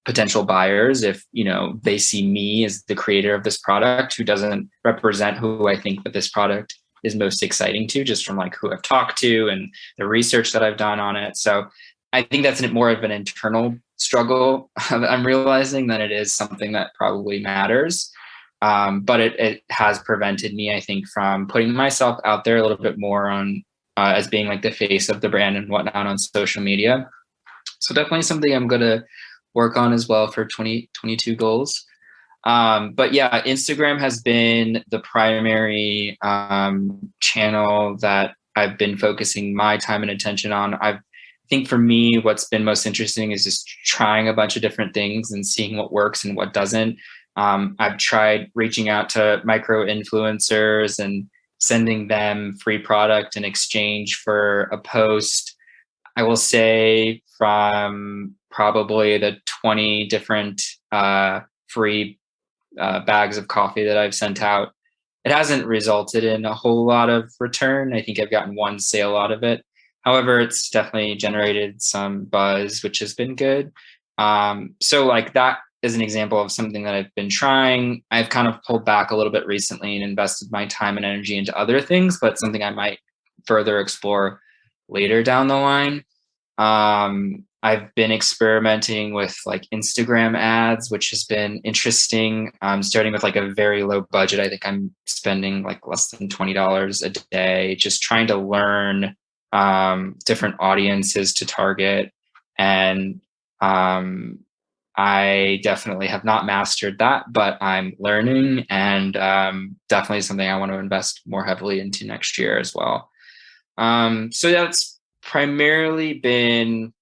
potential buyers if, you know, they see me as the creator of this product who doesn't represent who I think that this product is most exciting to, just from like who I've talked to and the research that I've done on it. So I think that's more of an internal struggle I'm realizing than it is something that probably matters. But it has prevented me, I think, from putting myself out there a little bit more on as being like the face of the brand and whatnot on social media. So definitely something I'm going to work on as well for 2022 goals. But yeah, Instagram has been the primary channel that I've been focusing my time and attention on. I think for me, what's been most interesting is just trying a bunch of different things and seeing what works and what doesn't. I've tried reaching out to micro influencers and sending them free product in exchange for a post. I will say from probably the 20 different free bags of coffee that I've sent out, it hasn't resulted in a whole lot of return. I think I've gotten one sale out of it. However, it's definitely generated some buzz, which has been good. So like that is an example of something that I've been trying. I've kind of pulled back a little bit recently and invested my time and energy into other things, but something I might further explore later down the line. I've been experimenting with like Instagram ads, which has been interesting. Starting with like a very low budget. I think I'm spending like less than $20 a day, just trying to learn different audiences to target. And I definitely have not mastered that, but I'm learning, and definitely something I want to invest more heavily into next year as well. So that's primarily been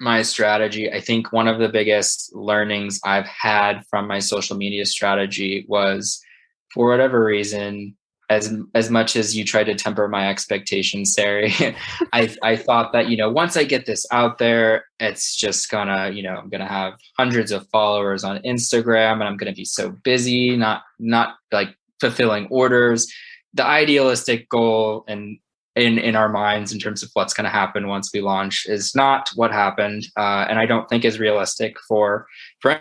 my strategy. I think one of the biggest learnings I've had from my social media strategy was, for whatever reason, as much as you try to temper my expectations, Sari, I thought that, you know, once I get this out there, it's just gonna, you know, I'm gonna have hundreds of followers on Instagram and I'm gonna be so busy, not like fulfilling orders. The idealistic goal and in our minds in terms of what's going to happen once we launch is not what happened, and I don't think is realistic for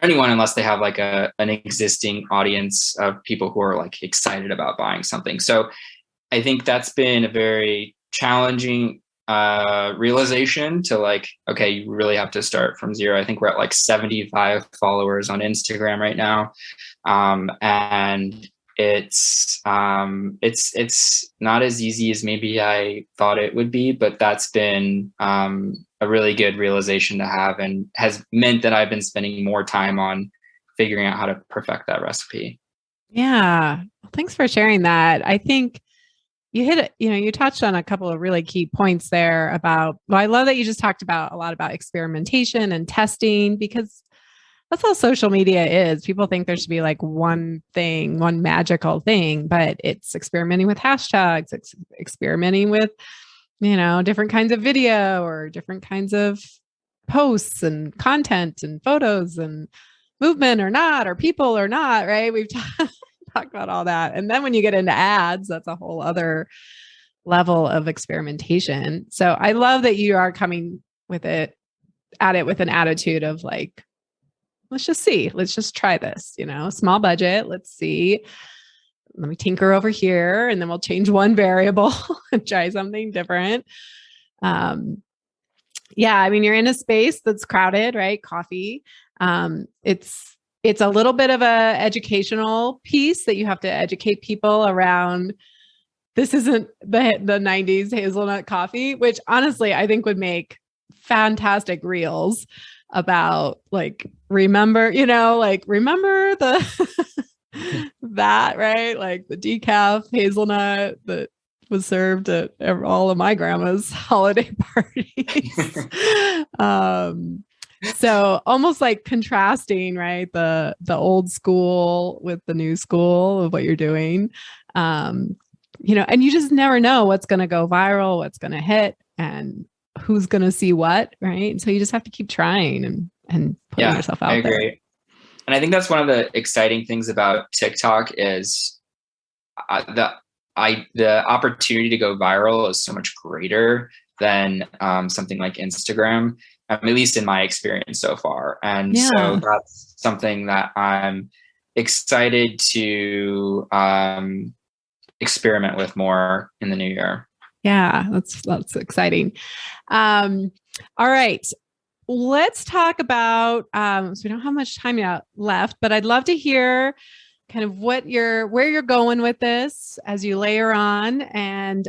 anyone unless they have like an existing audience of people who are like excited about buying something. So I think that's been a very challenging realization to like, okay, you really have to start from zero. I think we're at like 75 followers on Instagram right now, and it's not as easy as maybe I thought it would be, but that's been a really good realization to have, and has meant that I've been spending more time on figuring out how to perfect that recipe. Yeah. Well, thanks for sharing that. I think you hit it, you know, you touched on a couple of really key points there about, well, I love that you just talked about a lot about experimentation and testing, because that's all social media is. People think there should be like one thing, one magical thing, but it's experimenting with hashtags, experimenting with, you know, different kinds of video or different kinds of posts and content and photos and movement or not, or people or not, right? We've talked about all that. And then when you get into ads, that's a whole other level of experimentation. So I love that you are coming with it, at it with an attitude of like, let's just see, let's just try this, you know, small budget. Let's see, let me tinker over here, and then we'll change one variable and try something different. Yeah. I mean, you're in a space that's crowded, right? Coffee. It's a little bit of a educational piece that you have to educate people around. This isn't the 90s hazelnut coffee, which honestly, I think would make fantastic reels about like, remember the, that, right? Like the decaf hazelnut that was served at all of my grandma's holiday parties. So almost like contrasting, right? The old school with the new school of what you're doing. You know, and you just never know what's going to go viral, what's going to hit. and who's going to see what, right? And so you just have to keep trying and putting yourself out I agree. there. And I think that's one of the exciting things about TikTok is the opportunity to go viral is so much greater than something like Instagram, at least in my experience so far. And so that's something that I'm excited to experiment with more in the new year. Yeah, that's exciting. All right. Let's talk about, so we don't have much time left, but I'd love to hear kind of where you're going with this as you layer on. And,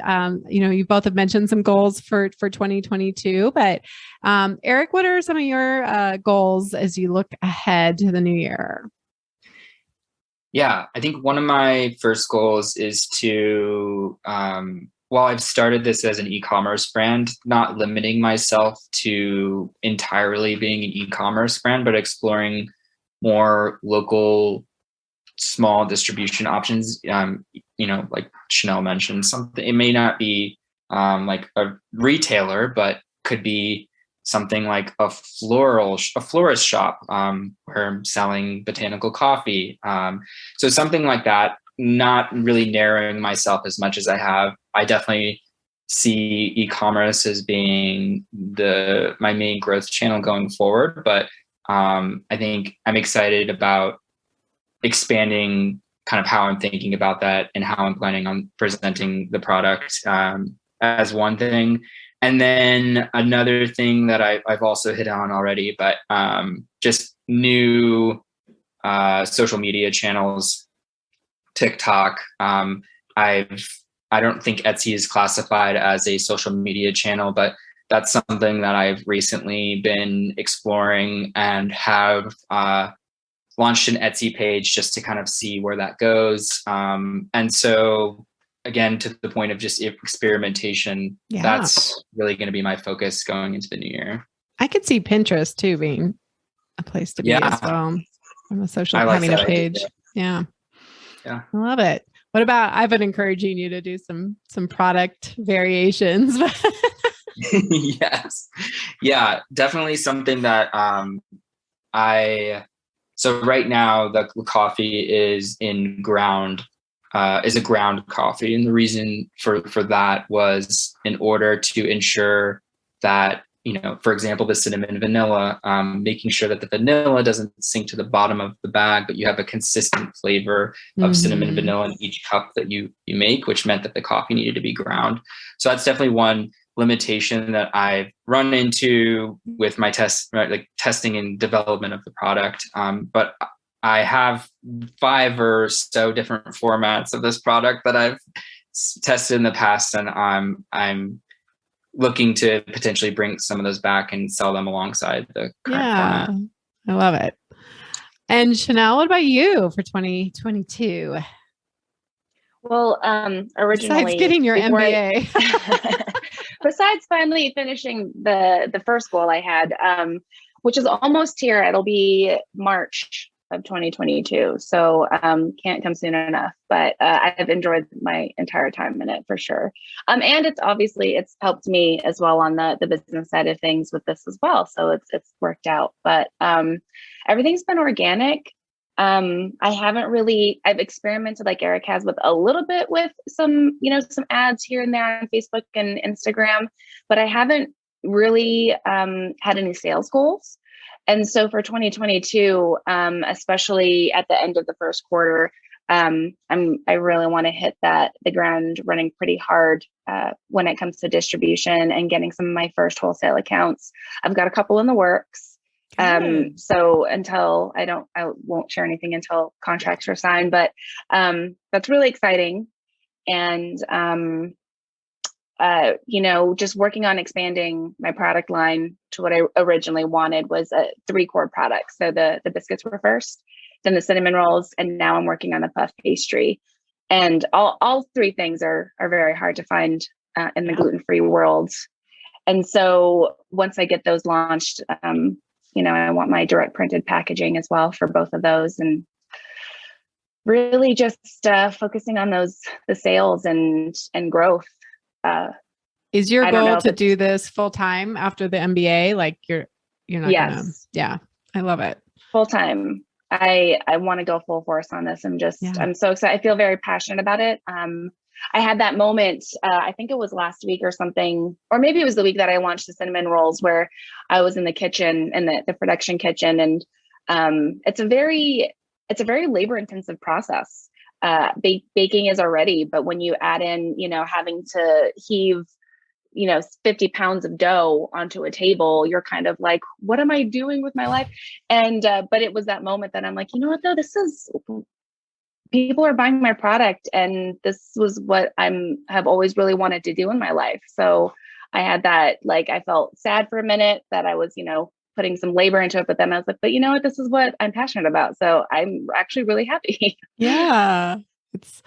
you both have mentioned some goals for 2022, but Eric, what are some of your goals as you look ahead to the new year? Yeah, I think one of my first goals is to, while I've started this as an e-commerce brand, not limiting myself to entirely being an e-commerce brand, but exploring more local, small distribution options. Like Chennelle mentioned, something, it may not be like a retailer, but could be something like a florist shop where I'm selling botanical coffee. So something like that, not really narrowing myself as much as I have. I definitely see e-commerce as being my main growth channel going forward, but I think I'm excited about expanding kind of how I'm thinking about that and how I'm planning on presenting the product as one thing. And then another thing that I've also hit on already, but just new social media channels, TikTok. I don't think Etsy is classified as a social media channel, but that's something that I've recently been exploring and have launched an Etsy page just to kind of see where that goes. And so again, to the point of just experimentation, that's really going to be my focus going into the new year. I could see Pinterest too being a place to be as well. From a social, having a page. Yeah. I love it. What about, I've been encouraging you to do some product variations. Yes. Yeah, definitely something that so right now the coffee is a ground coffee. And the reason for that was in order to ensure that, for example, the cinnamon vanilla, making sure that the vanilla doesn't sink to the bottom of the bag, but you have a consistent flavor of cinnamon vanilla in each cup that you make, which meant that the coffee needed to be ground. So that's definitely one limitation that I've run into with my testing and development of the product. But I have 5 or so different formats of this product that I've tested in the past, and I'm looking to potentially bring some of those back and sell them alongside the current format. I love it. And Chennelle, what about you for 2022? Well, originally, besides getting your MBA, besides finally finishing the first goal I had, which is almost here. It'll be March of 2022. So can't come soon enough, but I've enjoyed my entire time in it for sure. And it's helped me as well on the business side of things with this as well. So it's worked out, but everything's been organic. I've experimented like Eric has with a little bit with some ads here and there on Facebook and Instagram, but I haven't really had any sales goals. And so for 2022, especially at the end of the first quarter, I really want to hit the ground running pretty hard when it comes to distribution and getting some of my first wholesale accounts. I've got a couple in the works. So until I won't share anything until contracts are signed, but that's really exciting. And just working on expanding my product line to what I originally wanted was 3 core products. So the biscuits were first, then the cinnamon rolls, and now I'm working on the puff pastry. And all 3 things are very hard to find in the gluten-free world. And so once I get those launched, I want my direct printed packaging as well for both of those, and really just focusing on the sales and growth Is your I don't know goal if to it's do this full time after the MBA? Like you're not gonna, yes, yeah, I love it. full time. I want to go full force on this. Yeah. I'm so excited. I feel very passionate about it. I had that moment, I think it was last week or something, or maybe it was the week that I launched the cinnamon rolls, where I was in the kitchen, in the production kitchen. And it's a very labor intensive process. Baking is already, but when you add in, having to heave 50 pounds of dough onto a table, you're kind of like, what am I doing with my life? And but it was that moment that I'm like, you know what though, this is, people are buying my product, and this was what have always really wanted to do in my life. So I had that, like, I felt sad for a minute that I was, putting some labor into it, but then I was like, but you know what, this is what I'm passionate about. So I'm actually really happy. Yeah. It's,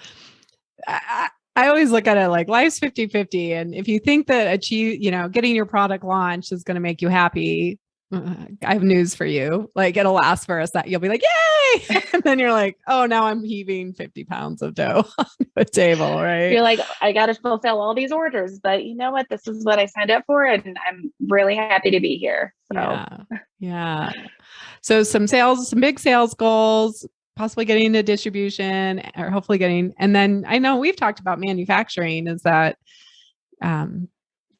I always look at it like life's 50-50. And if you think that getting your product launched is going to make you happy, I have news for you. Like it'll last for a sec. You'll be like, yay. And then you're like, oh, now I'm heaving 50 pounds of dough on the table. Right. You're like, I got to fulfill all these orders, but you know what? This is what I signed up for, and I'm really happy to be here. So. Yeah. Yeah. So some big sales goals, possibly getting into distribution, or hopefully and then I know we've talked about manufacturing. Is that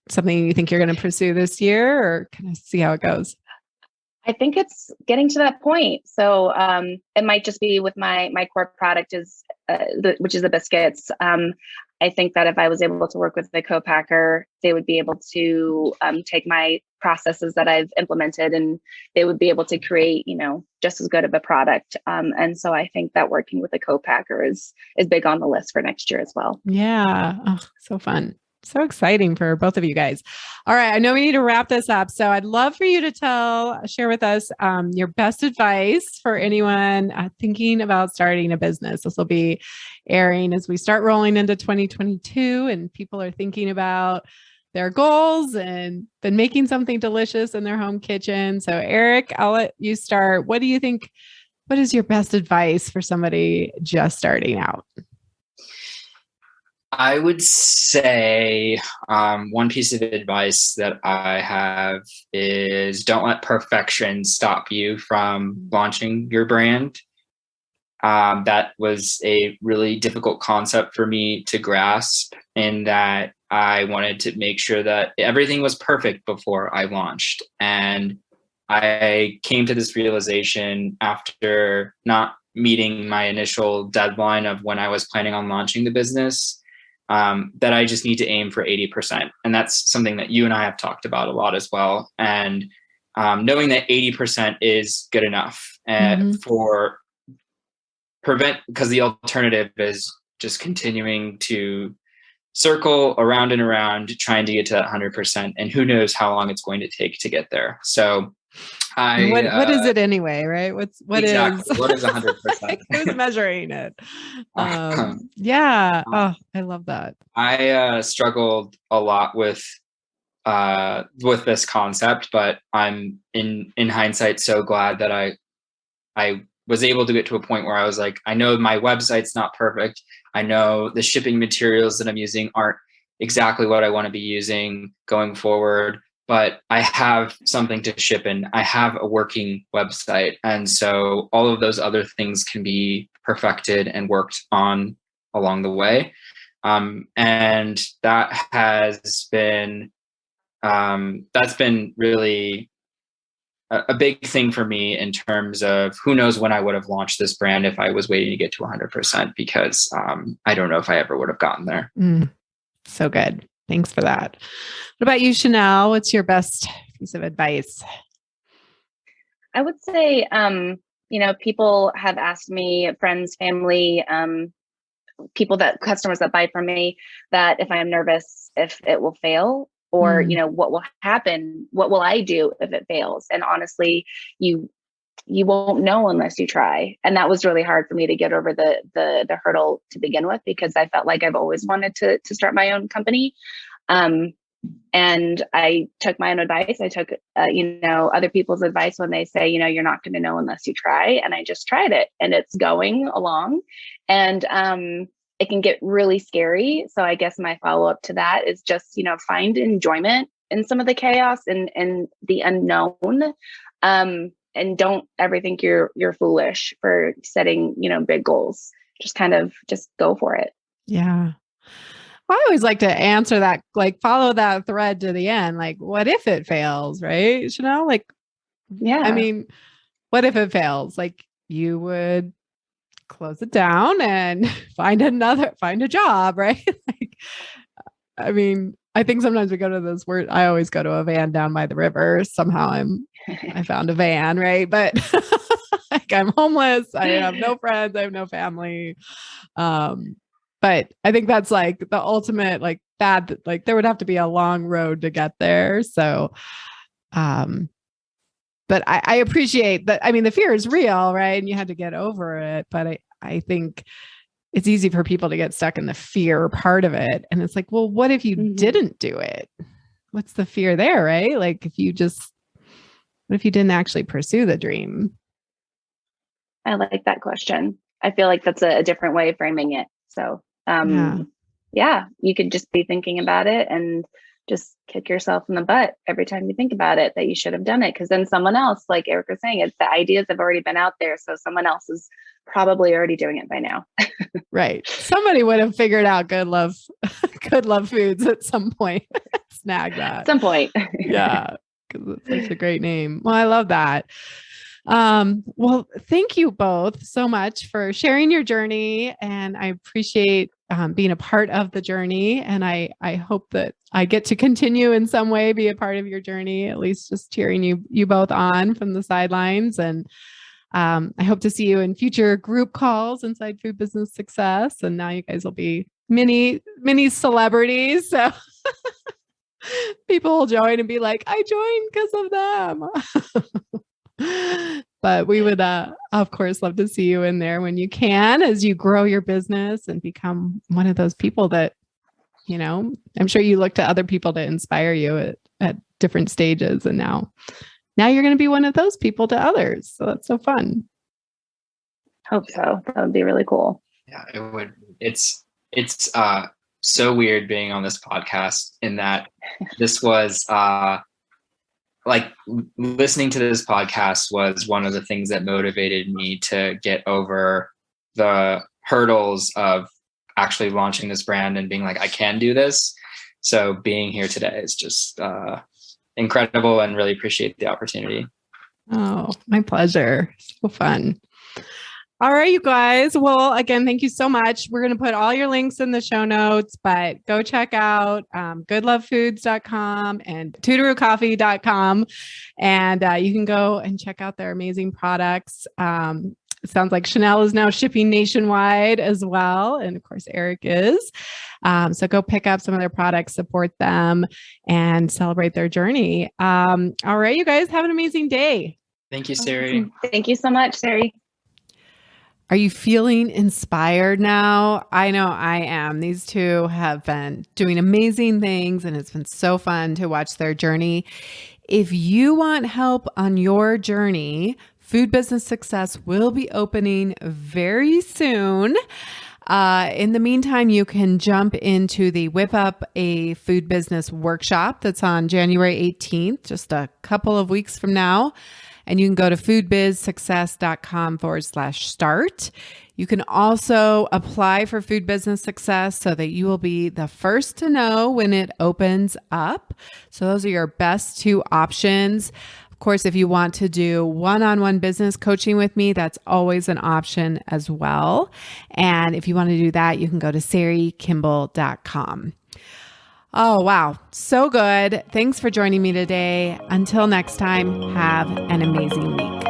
something you think you're going to pursue this year, or kind of see how it goes? I think it's getting to that point. So it might just be with my core product which is the biscuits. I think that if I was able to work with the co-packer, they would be able to take my processes that I've implemented, and they would be able to create, just as good of a product. And so I think that working with a co-packer is big on the list for next year as well. Yeah. Oh, so fun. So exciting for both of you guys. All right. I know we need to wrap this up. So I'd love for you to share with us your best advice for anyone thinking about starting a business. This will be airing as we start rolling into 2022 and people are thinking about their goals and then making something delicious in their home kitchen. So Eric, I'll let you start. What do you think? What is your best advice for somebody just starting out? I would say one piece of advice that I have is don't let perfection stop you from launching your brand. That was a really difficult concept for me to grasp, in that I wanted to make sure that everything was perfect before I launched. And I came to this realization after not meeting my initial deadline of when I was planning on launching the business, that I just need to aim for 80%. And that's something that you and I have talked about a lot as well. And knowing that 80% is good enough because the alternative is just continuing to circle around and around trying to get to that 100%. And who knows how long it's going to take to get there. So what is it anyway, right? What is 100%? Who's measuring it? Yeah. Oh, I love that. I struggled a lot with this concept, but I'm in hindsight so glad that I was able to get to a point where I was like, I know my website's not perfect. I know the shipping materials that I'm using aren't exactly what I want to be using going forward, but I have something to ship in. I have a working website. And so all of those other things can be perfected and worked on along the way. And that has been, that's been really a big thing for me in terms of who knows when I would have launched this brand if I was waiting to get to 100%, because I don't know if I ever would have gotten there. So good. Thanks for that. What about you, Chennelle? What's your best piece of advice? I would say, people have asked me, friends, family, customers that buy from me, that if I'm nervous, if it will fail, or, what will happen? What will I do if it fails? And honestly, you won't know unless you try. And that was really hard for me to get over the hurdle to begin with, because I felt like I've always wanted to start my own company. And I took my own advice. I took, other people's advice when they say, you're not going to know unless you try. And I just tried it, and it's going along. And it can get really scary. So I guess my follow-up to that is just, find enjoyment in some of the chaos and the unknown. And don't ever think you're foolish for setting, big goals. Just just go for it. Yeah. I always like to answer that, like follow that thread to the end. Like, what if it fails, right? Like, yeah. I mean, what if it fails? Like, you would close it down and find a job, right? Like, I mean, I think sometimes we go to this word. I always go to a van down by the river. Somehow I found a van, right? But like, I'm homeless. I have no friends. I have no family. But I think that's like the ultimate, like bad, like there would have to be a long road to get there. So, but I appreciate that. I mean, the fear is real, right? And you had to get over it. But I think it's easy for people to get stuck in the fear part of it. And it's like, well, what if you didn't do it? What's the fear there, right? Like what if you didn't actually pursue the dream? I like that question. I feel like that's a different way of framing it. So, yeah, you could just be thinking about it and just kick yourself in the butt every time you think about it, that you should have done it. Because then someone else, like Eric was saying, the ideas have already been out there. So someone else is probably already doing it by now. Right. Somebody would have figured out good love foods at some point. Snag that. At some point. Yeah. Because it's such a great name. Well, I love that. Well, thank you both so much for sharing your journey, and I appreciate being a part of the journey. And I hope that I get to continue in some way, be a part of your journey, at least just cheering you both on from the sidelines. And I hope to see you in future group calls inside Food Business Success. And now you guys will be mini celebrities. So people will join and be like, I joined because of them. But we would, of course, love to see you in there when you can, as you grow your business and become one of those people that, I'm sure you look to other people to inspire you at different stages. And now you're going to be one of those people to others. So that's so fun. Hope so. That would be really cool. Yeah, it would. It's so weird being on this podcast in that this was, like listening to this podcast was one of the things that motivated me to get over the hurdles of actually launching this brand and being like, I can do this. So being here today is just incredible, and really appreciate the opportunity. Oh, my pleasure. So fun. All right, you guys. Well, again, thank you so much. We're going to put all your links in the show notes, but go check out goodlovefoods.com and tuturucoffee.com. And you can go and check out their amazing products. It sounds like Chennelle is now shipping nationwide as well. And of course, Eric is. So go pick up some of their products, support them, and celebrate their journey. All right, you guys, have an amazing day. Thank you, Sari. Thank you so much, Sari. Are you feeling inspired now? I know I am. These two have been doing amazing things, and it's been so fun to watch their journey. If you want help on your journey, Food Business Success will be opening very soon. In the meantime, you can jump into the Whip Up a Food Business workshop that's on January 18th, just a couple of weeks from now. And you can go to foodbizsuccess.com/start. You can also apply for Food Business Success so that you will be the first to know when it opens up. So those are your best two options. Of course, if you want to do one-on-one business coaching with me, that's always an option as well. And if you want to do that, you can go to SariKimbell.com. Oh, wow. So good. Thanks for joining me today. Until next time, have an amazing week.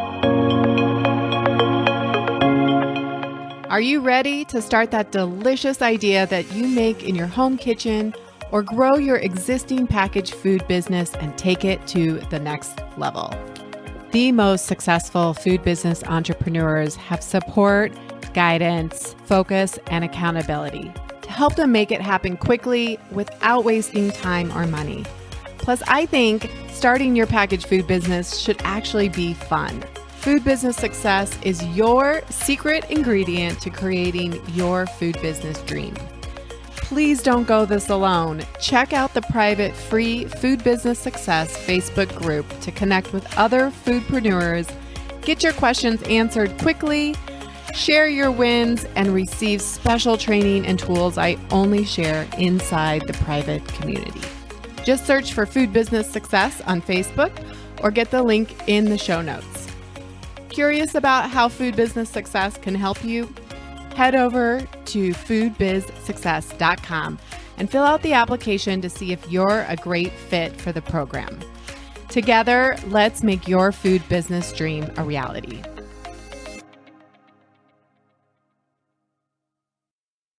Are you ready to start that delicious idea that you make in your home kitchen, or grow your existing packaged food business and take it to the next level? The most successful food business entrepreneurs have support, guidance, focus, and accountability to help them make it happen quickly without wasting time or money. Plus, I think starting your packaged food business should actually be fun. Food business success is your secret ingredient to creating your food business dream. Please don't go this alone. Check out the private free Food Business Success Facebook group to connect with other foodpreneurs, get your questions answered quickly, share your wins, and receive special training and tools I only share inside the private community. Just search for Food Business Success on Facebook or get the link in the show notes. Curious about how Food Business Success can help you? Head over to foodbizsuccess.com and fill out the application to see if you're a great fit for the program. Together, let's make your food business dream a reality.